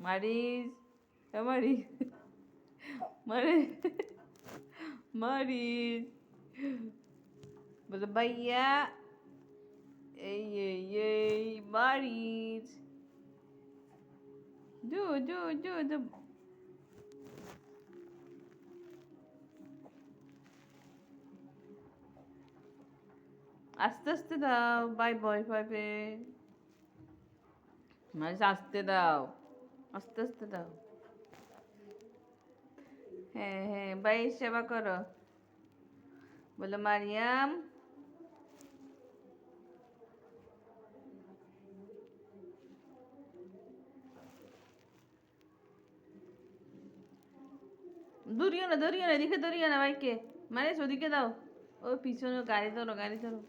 মারিস, মারিস, মারিস, মারিস, বলো ভাইয়া, এই মারিস, দু আস্তে আস্তে দাও, বাই বয় পাবে। মারিস আস্তে দাও, আস্তে আস্তে দাও। হ্যাঁ হ্যাঁ, ভাইয়ের সেবা করো, বলো মারিয়াম। দৌড়িও না, এদিকে দৌড়িও না ভাইকে। মারিস ওদিকে দাও, ও পিছনে গাড়ি ধরো, গাড়ি ধরো।